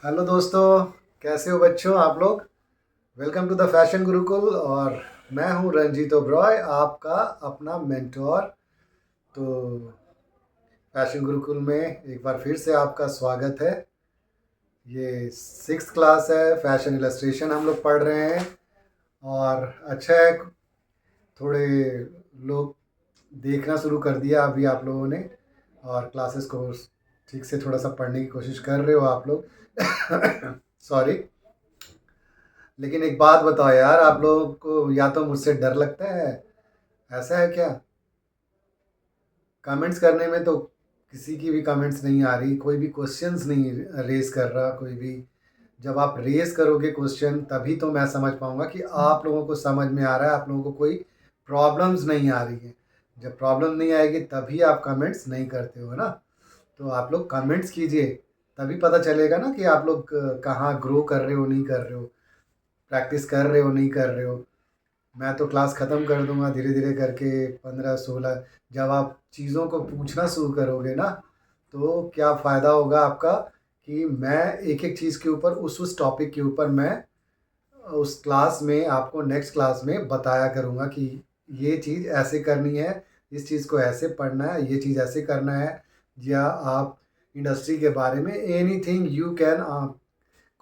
Hello दोस्तों, कैसे हो बच्चों आप लोग। Welcome to the fashion Gurukul. और मैं हूं रंजीत ओब्रॉय, आपका अपना मेंटोर। तो फैशन गुरुकुल में एक बार फिर से आपका स्वागत है। ये सिक्स्थ क्लास है, फैशन इलस्ट्रेशन हम लोग पढ़ रहे हैं। और अच्छा है, थोड़े लोग देखना शुरू कर दिया अभी आप लोगों ने, और क्लासेस को ठीक से थोड़ा सा पढ़ने की कोशिश कर रहे हो आप लोग। सॉरी। लेकिन एक बात बताओ यार, आप लोगों को या तो मुझसे डर लगता है, ऐसा है क्या। कमेंट्स करने में तो किसी की भी कमेंट्स नहीं आ रही, कोई भी क्वेश्चंस नहीं रेज कर रहा कोई भी। जब आप रेज करोगे क्वेश्चन तभी तो मैं समझ पाऊंगा कि आप लोगों को समझ में आ रहा है, आप लोगों को कोई प्रॉब्लम्स नहीं आ रही है। जब प्रॉब्लम नहीं आएगी तभी आप कमेंट्स नहीं करते हो ना। तो आप लोग कमेंट्स कीजिए, तभी पता चलेगा ना कि आप लोग कहाँ ग्रो कर रहे हो नहीं कर रहे हो, प्रैक्टिस कर रहे हो नहीं कर रहे हो। मैं तो क्लास ख़त्म कर दूंगा धीरे धीरे करके, 15-16। जब आप चीज़ों को पूछना शुरू करोगे ना, तो क्या फ़ायदा होगा आपका कि मैं एक एक चीज़ के ऊपर उस टॉपिक के ऊपर मैं उस क्लास में आपको नेक्स्ट क्लास में बताया करूँगा कि ये चीज़ ऐसे करनी है, इस चीज़ को ऐसे पढ़ना है, ये चीज़ ऐसे करना है। या आप इंडस्ट्री के बारे में anything you can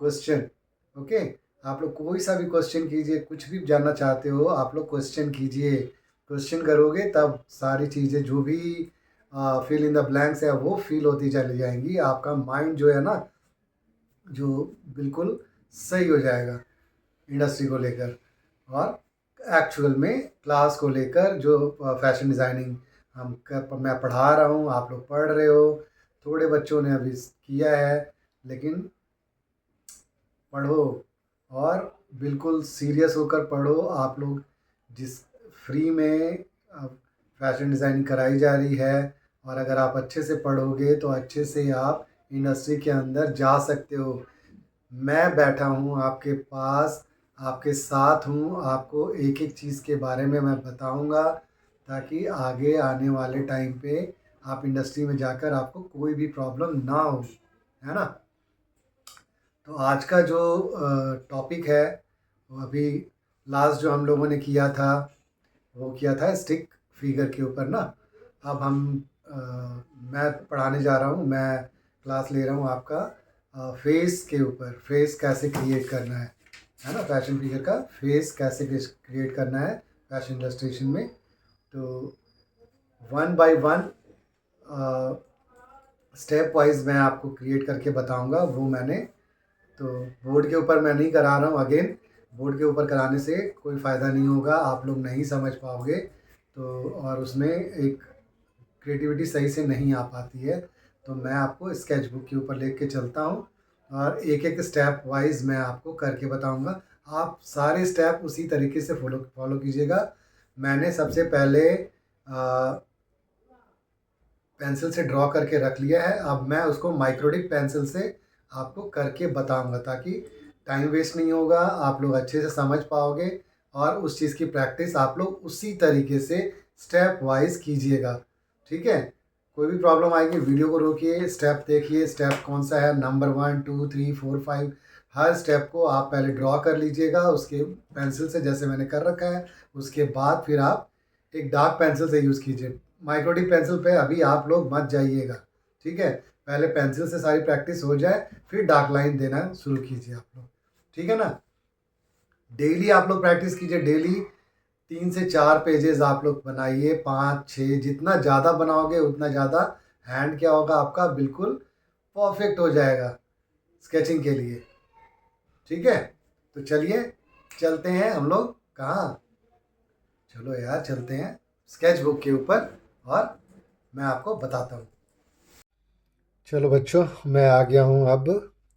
question. Okay. आप लोग कोई सा भी क्वेश्चन कीजिए, कुछ भी जानना चाहते हो आप लोग क्वेश्चन कीजिए। क्वेश्चन करोगे तब सारी चीज़ें जो भी फिल इन द ब्लैंक्स है वो फिल होती चली जाएंगी। आपका माइंड जो है ना, जो बिल्कुल सही हो जाएगा इंडस्ट्री को लेकर, और एक्चुअल में क्लास को लेकर जो फैशन डिज़ाइनिंग मैं पढ़ा रहा हूँ, आप लोग पढ़ रहे हो। थोड़े बच्चों ने अभी किया है, लेकिन पढ़ो, और बिल्कुल सीरियस होकर पढ़ो आप लोग। जिस फ्री में फैशन डिज़ाइनिंग कराई जा रही है, और अगर आप अच्छे से पढ़ोगे तो अच्छे से आप इंडस्ट्री के अंदर जा सकते हो। मैं बैठा हूँ आपके पास, आपके साथ हूँ, आपको एक एक चीज़ के बारे में मैं बताऊँगा, ताकि आगे आने वाले टाइम पे आप इंडस्ट्री में जाकर आपको कोई भी प्रॉब्लम ना हो, है ना। तो आज का जो टॉपिक है, वो अभी लास्ट जो हम लोगों ने किया था, वो किया था स्टिक फिगर के ऊपर ना। अब हम अ, मैं पढ़ाने जा रहा हूँ, मैं क्लास ले रहा हूँ आपका फेस के ऊपर। फेस कैसे क्रिएट करना है ना, फैशन फिगर का फेस कैसे क्रिएट करना है फैशन इलस्ट्रेशन में। तो one by one step wise मैं आपको क्रिएट करके बताऊंगा। वो मैंने तो बोर्ड के ऊपर मैं नहीं करा रहा हूँ अगेन। बोर्ड के ऊपर कराने से कोई फ़ायदा नहीं होगा, आप लोग नहीं समझ पाओगे। तो और उसमें एक क्रिएटिविटी सही से नहीं आ पाती है। तो मैं आपको स्केच बुक के ऊपर लेके चलता हूँ, और एक एक स्टेप वाइज मैं आपको करके बताऊँगा। आप सारे स्टेप उसी तरीके से फॉलो फॉलो कीजिएगा। मैंने सबसे पहले पेंसिल से ड्रॉ करके रख लिया है, अब मैं उसको माइक्रोडिक पेंसिल से आपको करके बताऊंगा, ताकि टाइम वेस्ट नहीं होगा, आप लोग अच्छे से समझ पाओगे। और उस चीज़ की प्रैक्टिस आप लोग उसी तरीके से स्टेप वाइज कीजिएगा। ठीक है। कोई भी प्रॉब्लम आएगी वीडियो को रोकिए, स्टेप देखिए, स्टेप कौन सा है, नंबर 1 2 3 4 5, हर स्टेप को आप पहले ड्रॉ कर लीजिएगा उसके पेंसिल से, जैसे मैंने कर रखा है। उसके बाद फिर आप एक डार्क पेंसिल से यूज़ कीजिए। माइक्रोटिक पेंसिल पे अभी आप लोग मत जाइएगा। ठीक है। पहले पेंसिल से सारी प्रैक्टिस हो जाए, फिर डार्क लाइन देना शुरू कीजिए आप लोग। ठीक है ना। डेली आप लोग प्रैक्टिस कीजिए, डेली 3 से 4 पेजेस आप लोग बनाइए, 5 6, जितना ज़्यादा बनाओगे उतना ज़्यादा हैंड क्या होगा आपका, बिल्कुल परफेक्ट हो जाएगा स्केचिंग के लिए। ठीक है। तो चलिए, चलते हैं हम लोग कहाँ। चलो यार, चलते हैं स्केच बुक के ऊपर, और मैं आपको बताता हूँ। चलो बच्चों, मैं आ गया हूँ अब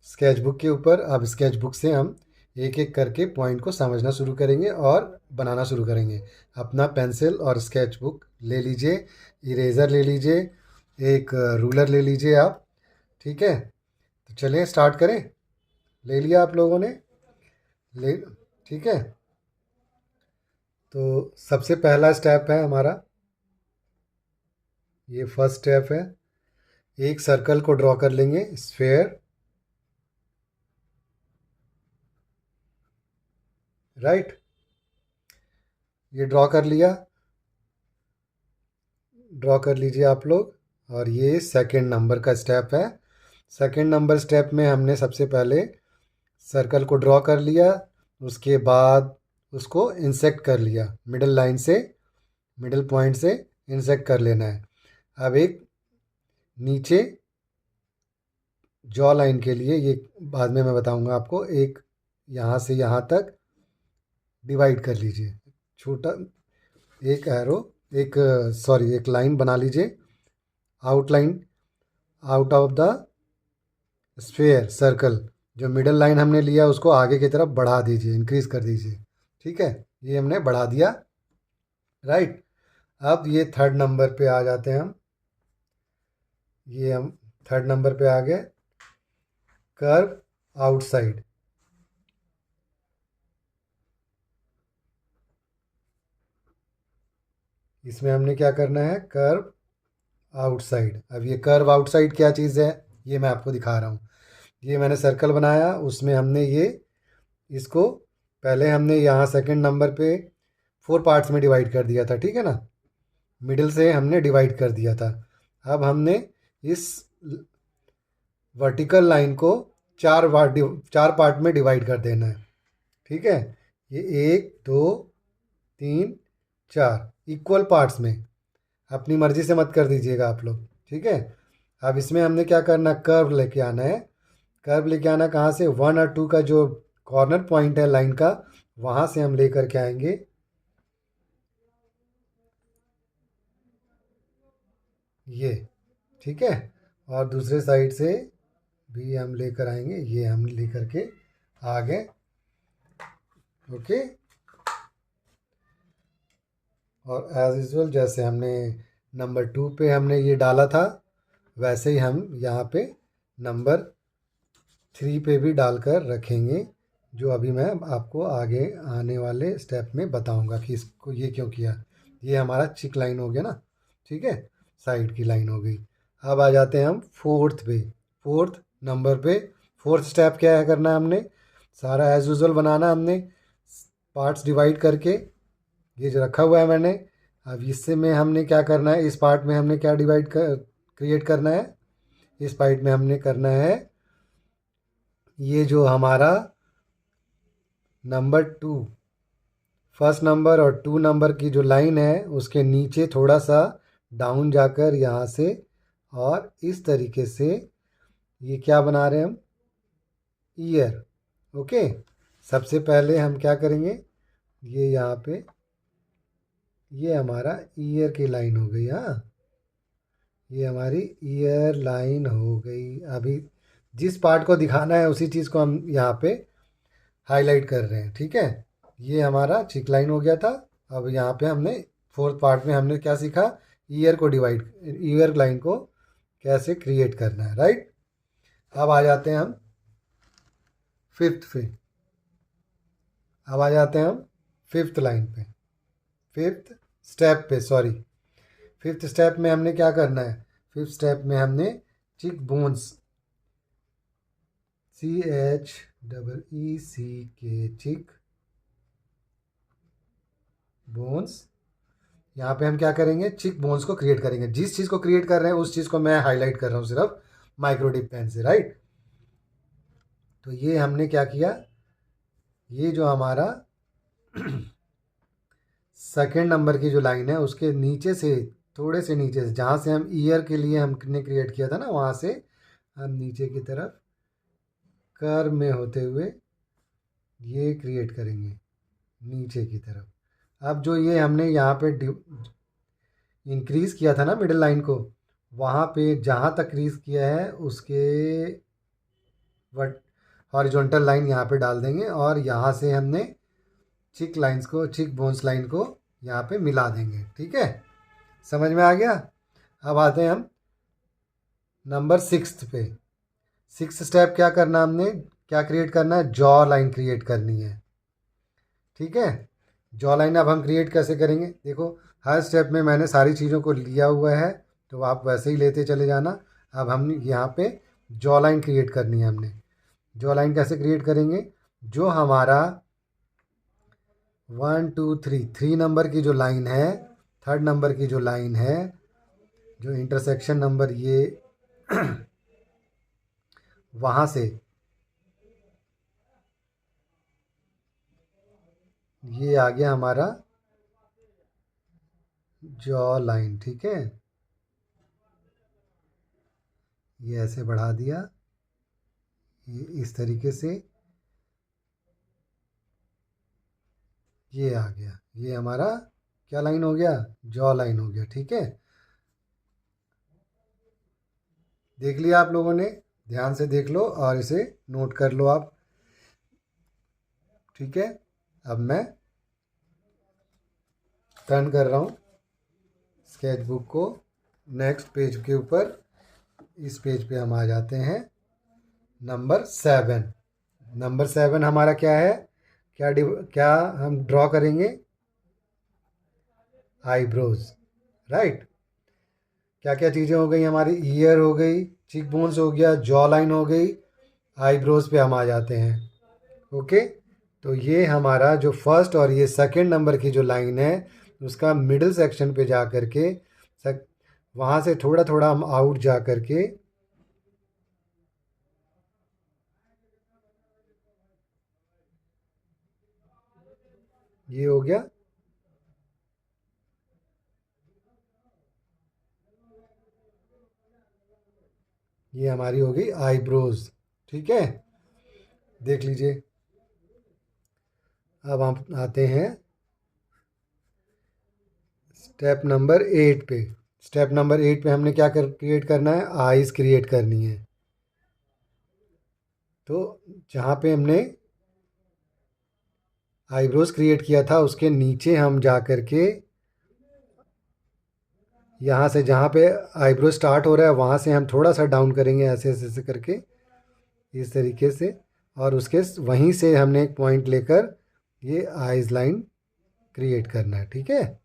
स्केच बुक के ऊपर। अब स्केच बुक से हम एक एक करके पॉइंट को समझना शुरू करेंगे और बनाना शुरू करेंगे। अपना पेंसिल और स्केच बुक ले लीजिए, इरेज़र ले लीजिए, एक रूलर ले लीजिए आप। ठीक है। तो चलिए स्टार्ट करें। ले लिया आप लोगों ने? ले। ठीक है। तो सबसे पहला स्टेप है हमारा, ये फर्स्ट स्टेप है। एक सर्कल को ड्रॉ कर लेंगे, स्फेयर। राइट। ये ड्रॉ कर लिया, ड्रॉ कर लीजिए आप लोग। और ये सेकंड नंबर का स्टेप है। सेकंड नंबर स्टेप में हमने सबसे पहले सर्कल को ड्रॉ कर लिया, उसके बाद उसको इंसेक्ट कर लिया, मिडल लाइन से, मिडल पॉइंट से इंसेक्ट कर लेना है। अब एक नीचे जॉ लाइन के लिए, ये बाद में मैं बताऊंगा आपको, एक यहाँ से यहाँ तक डिवाइड कर लीजिए, छोटा एक एरो, एक सॉरी एक लाइन बना लीजिए, outline out of the sphere circle. जो मिडल लाइन हमने लिया उसको आगे की तरफ बढ़ा दीजिए, इंक्रीज कर दीजिए। ठीक है, ये हमने बढ़ा दिया। राइट। अब ये थर्ड नंबर पे आ जाते हैं हम। ये हम थर्ड नंबर पे आ गए, कर्व आउटसाइड। इसमें हमने क्या करना है, कर्व आउटसाइड। अब ये कर्व आउटसाइड क्या चीज़ है, ये मैं आपको दिखा रहा हूँ। ये मैंने सर्कल बनाया, उसमें हमने ये इसको पहले हमने यहाँ सेकंड नंबर पे 4 पार्ट्स में डिवाइड कर दिया था, ठीक है ना, मिडिल से हमने डिवाइड कर दिया था। अब हमने इस वर्टिकल लाइन को चार पार्ट में डिवाइड कर देना है। ठीक है, ये 1 2 3 4 इक्वल पार्ट्स में, अपनी मर्ज़ी से मत कर दीजिएगा आप लोग। ठीक है, अब इसमें हमने क्या करना, कर्व लेके आना है। कर्व लेके आना कहाँ से, 1 और 2 का जो कॉर्नर पॉइंट है लाइन का, वहाँ से हम लेकर के आएंगे ये। ठीक है, और दूसरे साइड से भी हम लेकर आएंगे, ये हम लेकर के आ गए। ओके, और एज यूजल जैसे हमने नंबर 2 पे हमने ये डाला था, वैसे ही हम यहाँ पे नंबर 3 पे भी डालकर रखेंगे, जो अभी मैं आपको आगे आने वाले स्टेप में बताऊंगा कि इसको ये क्यों किया। ये हमारा चिक लाइन हो गया ना, ठीक है, साइड की लाइन हो गई। अब आ जाते हैं हम फोर्थ पे, फोर्थ नंबर पे। फोर्थ स्टेप क्या है करना है, हमने सारा एज यूजल बनाना, हमने पार्ट्स डिवाइड करके, ये जो रखा हुआ है मैंने। अब इससे में हमने क्या करना है, इस पार्ट में हमने क्या क्रिएट करना है, इस पार्ट में हमने करना है ये जो हमारा नंबर 2, फर्स्ट नंबर और 2 नंबर की जो लाइन है, उसके नीचे थोड़ा सा डाउन जाकर यहाँ से, और इस तरीके से ये क्या बना रहे हैं हम, ईयर। ओके, सबसे पहले हम क्या करेंगे, ये यहाँ पे ये हमारा ईयर की लाइन हो गई। हाँ, ये हमारी ईयर लाइन हो गई। अभी जिस पार्ट को दिखाना है उसी चीज़ को हम यहाँ पे हाईलाइट कर रहे हैं। ठीक है, ये हमारा चिक लाइन हो गया था। अब यहाँ पे हमने फोर्थ पार्ट में हमने क्या सीखा, ईयर लाइन को कैसे क्रिएट करना है। राइट। अब आ जाते हैं हम फिफ्थ पे, अब आ जाते हैं हम फिफ्थ लाइन पे, फिफ्थ स्टेप पे, सॉरी, फिफ्थ स्टेप में हमने क्या करना है, फिफ्थ स्टेप में हमने चिक बोन्स, CHEECK, चिक बोन्स। यहाँ पे हम क्या करेंगे, चिक बोन्स को क्रिएट करेंगे। जिस चीज़ को क्रिएट कर रहे हैं उस चीज़ को मैं हाईलाइट कर रहा हूँ सिर्फ माइक्रोडिप पेन से। राइट। तो ये हमने क्या किया, ये जो हमारा सेकेंड नंबर की जो लाइन है उसके नीचे से, थोड़े से नीचे से, जहाँ से हम ईयर के लिए हमने क्रिएट किया था ना, वहाँ से हम नीचे की तरफ कर्व में होते हुए ये क्रिएट करेंगे नीचे की तरफ। अब जो ये हमने यहाँ पे इंक्रीज़ किया था ना मिडिल लाइन को, वहाँ पे जहाँ तक क्रीज किया है उसके वट हॉरिजॉन्टल लाइन यहाँ पे डाल देंगे, और यहाँ से हमने चिक लाइंस को, चिक बोन्स लाइन को यहाँ पे मिला देंगे। ठीक है, समझ में आ गया। अब आते हैं हम नंबर 6 पे। 6 स्टेप क्या करना, हमने क्या क्रिएट करना है, जॉ लाइन क्रिएट करनी है। ठीक है, जॉ लाइन अब हम क्रिएट कैसे करेंगे, देखो हर स्टेप में मैंने सारी चीज़ों को लिया हुआ है, तो आप वैसे ही लेते चले जाना। अब हम यहाँ पे जॉ लाइन क्रिएट करनी है हमने। जॉ लाइन कैसे क्रिएट करेंगे, जो हमारा 1 2 3, 3 नंबर की जो लाइन है, थर्ड नंबर की जो लाइन है, जो इंटरसेक्शन नंबर ये वहाँ से ये आ गया हमारा जॉ लाइन। ठीक है, ये ऐसे बढ़ा दिया, ये इस तरीके से ये आ गया, ये हमारा क्या लाइन हो गया, जॉ लाइन हो गया। ठीक है, देख लिया आप लोगों ने, ध्यान से देख लो और इसे नोट कर लो आप। ठीक है, अब मैं टर्न कर रहा हूँ स्केच बुक को नेक्स्ट पेज के ऊपर। इस पेज पे हम आ जाते हैं नंबर 7। नंबर 7 हमारा क्या है, क्या हम ड्रॉ करेंगे, आईब्रोज। राइट, क्या क्या चीज़ें हो गई हमारी, ईयर हो गई, चीक बोन्स हो गया, जॉ लाइन हो गई, आईब्रोज पे हम आ जाते हैं। ओके, तो ये हमारा जो फर्स्ट और ये सेकंड नंबर की जो लाइन है, उसका मिडिल सेक्शन पे जा कर के वहाँ से थोड़ा थोड़ा हम आउट जा कर के ये हो गया, ये हमारी हो गई आईब्रोज। ठीक है, देख लीजिए। अब हम आते हैं स्टेप नंबर 8 पे। स्टेप नंबर 8 पे हमने क्या क्रिएट करना है, आईज क्रिएट करनी है। तो जहाँ पे हमने आईब्रोज क्रिएट किया था उसके नीचे हम जा कर के यहाँ से जहाँ पे आईब्रो स्टार्ट हो रहा है वहाँ से हम थोड़ा सा डाउन करेंगे, ऐसे ऐसे ऐसे करके, इस तरीके से। और उसके वहीं से हमने एक पॉइंट लेकर ये आईज लाइन क्रिएट करना है। ठीक है,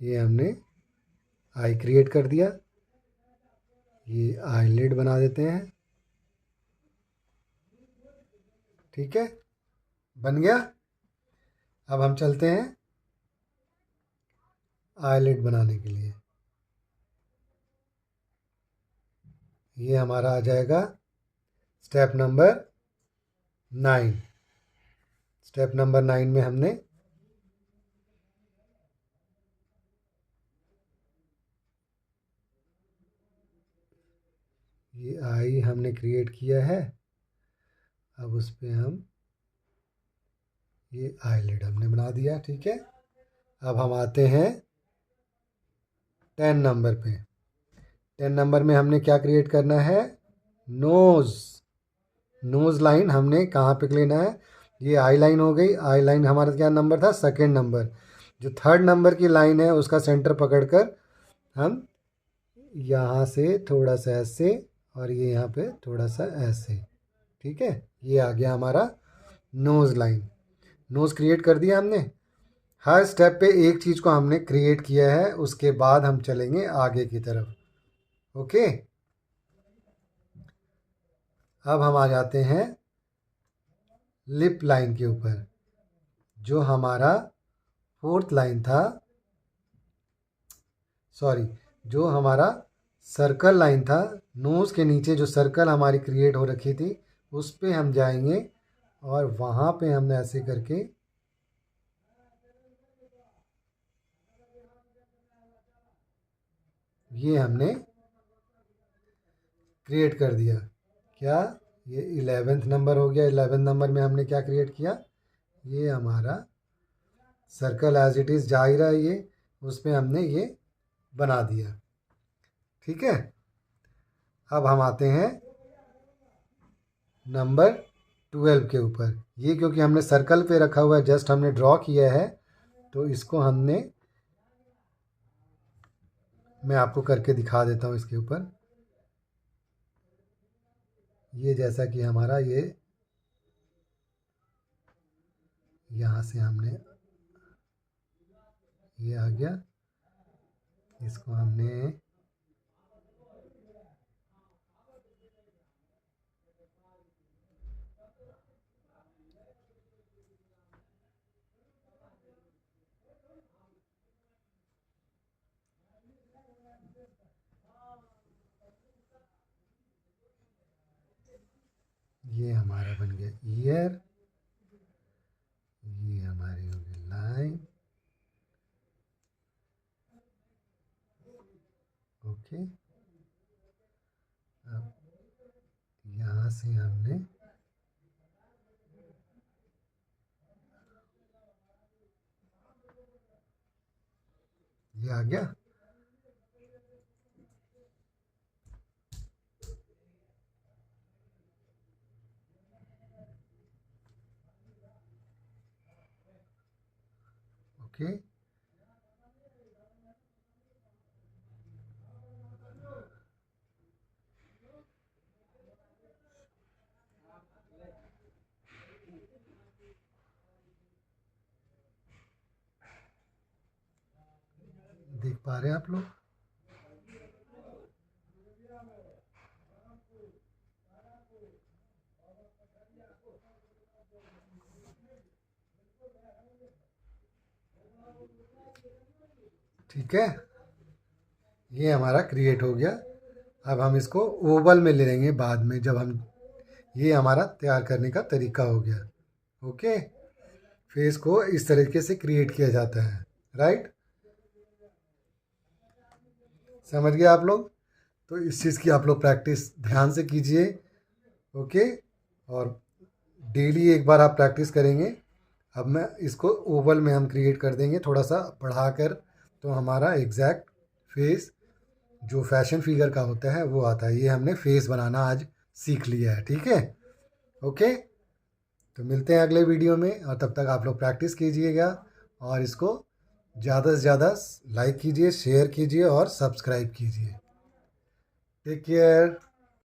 ये हमने आई क्रिएट कर दिया, ये आईलिड बना देते हैं। ठीक है, बन गया। अब हम चलते हैं आईलिड बनाने के लिए। ये हमारा आ जाएगा स्टेप नंबर 9। स्टेप नंबर 9 में हमने ये आई हमने क्रिएट किया है। अब उस पर हम ये आईलिड हमने बना दिया। ठीक है, अब हम आते हैं 10 नंबर पे। 10 नंबर में हमने क्या क्रिएट करना है, नोज़। नोज़ लाइन हमने कहाँ पे लेना है, ये आई लाइन हो गई। आई लाइन हमारा क्या नंबर था, सेकंड नंबर। जो थर्ड नंबर की लाइन है उसका सेंटर पकड़कर हम यहाँ से थोड़ा सा ऐसे और ये यहाँ पे थोड़ा सा ऐसे। ठीक है, ये आ गया हमारा नोज़ लाइन। नोज़ क्रिएट कर दिया हमने। हर स्टेप पे एक चीज़ को हमने क्रिएट किया है, उसके बाद हम चलेंगे आगे की तरफ। ओके, अब हम आ जाते हैं लिप लाइन के ऊपर। जो हमारा फोर्थ लाइन था, सॉरी, जो हमारा सर्कल लाइन था, नोज़ के नीचे जो सर्कल हमारी क्रिएट हो रखी थी उस पे हम जाएंगे और वहाँ पे हमने ऐसे करके ये हमने क्रिएट कर दिया। क्या, ये 11th नंबर हो गया। 11th नंबर में हमने क्या क्रिएट किया, ये हमारा सर्कल एज इट इज़ जा ही रहा है, ये उस पर हमने ये बना दिया। ठीक है, अब हम आते हैं नंबर 12 के ऊपर। ये क्योंकि हमने सर्कल पे रखा हुआ है, जस्ट हमने ड्रॉ किया है, तो इसको हमने, मैं आपको करके दिखा देता हूँ इसके ऊपर। ये जैसा कि हमारा ये यहाँ से हमने ये आ गया, इसको हमने ये हमारा बन गया ईयर, ये हमारी होगी लाइन। ओके, अब यहाँ से हमने ये आ गया। ओके, देख पा रहे हैं आप लोग? ठीक है, ये हमारा क्रिएट हो गया। अब हम इसको ओवल में ले लेंगे बाद में, जब हम, ये हमारा तैयार करने का तरीका हो गया। ओके, फेस को इस तरीके से क्रिएट किया जाता है, राइट? समझ गए आप लोग? तो इस चीज़ की आप लोग प्रैक्टिस ध्यान से कीजिए। ओके, और डेली एक बार आप प्रैक्टिस करेंगे। अब मैं इसको ओवल में हम क्रिएट कर देंगे, थोड़ा सा बढ़ाकर, तो हमारा एग्जैक्ट फेस जो फैशन फिगर का होता है वो आता है। ये हमने फेस बनाना आज सीख लिया है, ठीक है? ओके, तो मिलते हैं अगले वीडियो में, और तब तक आप लोग प्रैक्टिस कीजिएगा और इसको ज़्यादा से ज़्यादा लाइक कीजिए, शेयर कीजिए और सब्सक्राइब कीजिए। Take care.